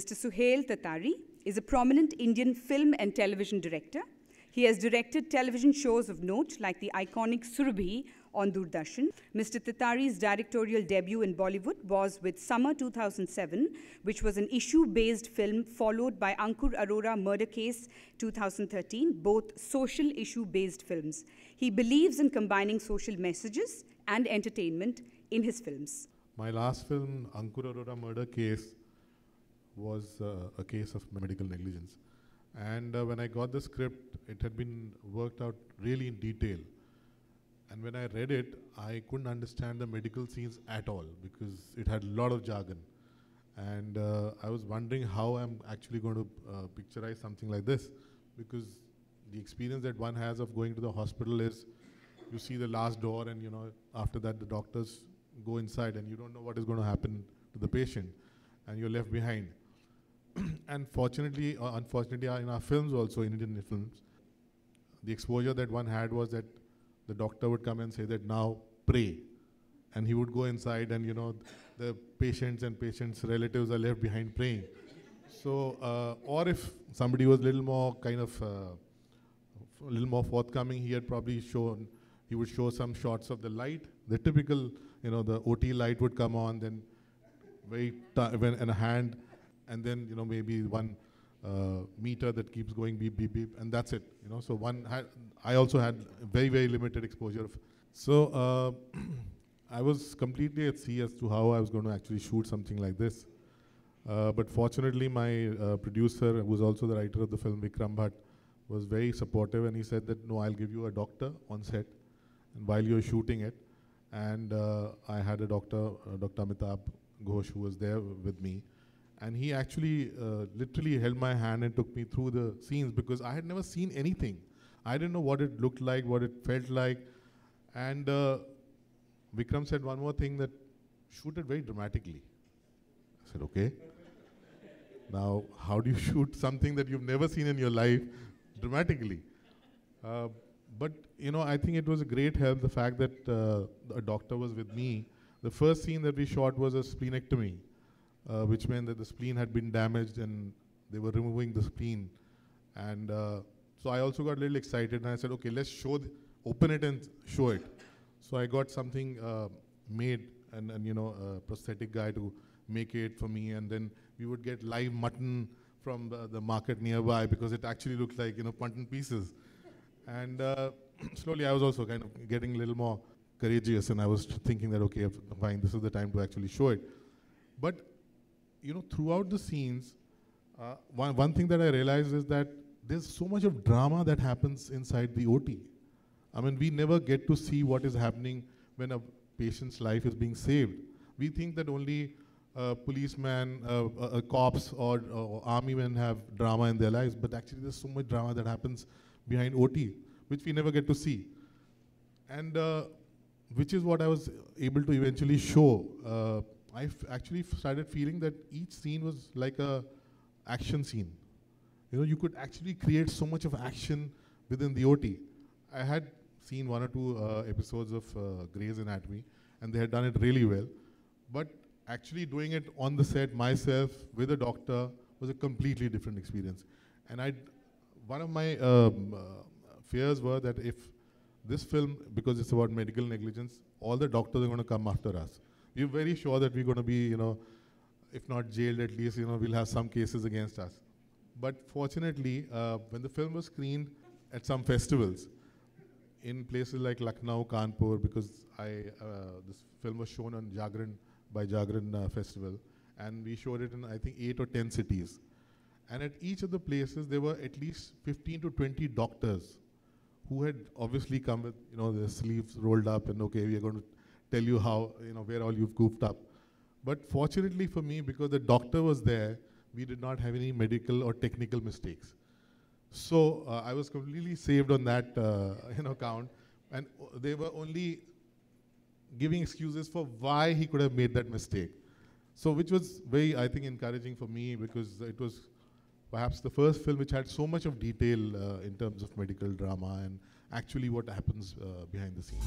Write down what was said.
Mr. Suhail Tattari is a prominent Indian film and television director. He has directed television shows of note like the iconic Surabhi on Doordarshan. Mr. Tattari's directorial debut in Bollywood was with Summer 2007, which was an issue-based film, followed by Ankur Arora Murder Case 2013, both social issue-based films. He believes in combining social messages and entertainment in his films. My last film, Ankur Arora Murder Case, was a case of medical negligence. And when I got the script, it had been worked out really in detail. And when I read it, I couldn't understand the medical scenes at all because it had a lot of jargon. And I was wondering how I'm actually going to picturize something like this, because the experience that one has of going to the hospital is you see the last door, and after that the doctors go inside and you don't know what is going to happen to the patient, and you're left behind. And fortunately or unfortunately, in our films also, in Indian films, the exposure that one had was that the doctor would come and say that now pray, and he would go inside, and the patients and patients' relatives are left behind praying. So, or if somebody was a little more a little more forthcoming, he would show some shots of the light. The typical, the OT light would come on, then in a hand, and then maybe one meter that keeps going beep beep beep, and that's it. So I also had very, very limited exposure. So I was completely at sea as to how I was going to actually shoot something like this. But fortunately, my producer, who was also the writer of the film, Vikram Bhatt, was very supportive, and he said that, no, I'll give you a doctor on set and while you're shooting it. And I had a doctor, Dr. Amitabh Ghosh, who was there with me. And he actually literally held my hand and took me through the scenes, because I had never seen anything. I didn't know what it looked like, what it felt like. And Vikram said one more thing, that shoot it very dramatically. I said, okay. Now, how do you shoot something that you've never seen in your life dramatically? But, I think it was a great help, the fact that a doctor was with me. The first scene that we shot was a splenectomy. Which meant that the spleen had been damaged and they were removing the spleen. And so I also got a little excited, and I said, okay, let's open it and show it. So I got something made, and a prosthetic guy to make it for me, and then we would get live mutton from the market nearby, because it actually looked like mutton pieces. And slowly I was also kind of getting a little more courageous, and I was thinking that, okay, fine, this is the time to actually show it. But throughout the scenes, one thing that I realized is that there's so much of drama that happens inside the OT. I mean, we never get to see what is happening when a patient's life is being saved. We think that only policemen, cops, or army men have drama in their lives, but actually there's so much drama that happens behind OT, which we never get to see. And which is what I was able to eventually show. I actually started feeling that each scene was like a action scene. You could actually create so much of action within the OT. I had seen 1 or 2 episodes of Grey's Anatomy, and they had done it really well. But actually doing it on the set myself with a doctor was a completely different experience. And one of my fears were that if this film, because it's about medical negligence, all the doctors are going to come after us. We're very sure that we're going to be, if not jailed, at least, we'll have some cases against us. But fortunately, when the film was screened at some festivals, in places like Lucknow, Kanpur, because this film was shown on Jagran Festival, and we showed it in, I think, 8 or 10 cities. And at each of the places, there were at least 15 to 20 doctors who had obviously come with, their sleeves rolled up, and okay, we are going to tell you how, where all you've goofed up. But fortunately for me, because the doctor was there, we did not have any medical or technical mistakes. So I was completely saved on that count, and they were only giving excuses for why he could have made that mistake. So which was very, I think, encouraging for me, because it was perhaps the first film which had so much of detail in terms of medical drama and actually what happens behind the scenes.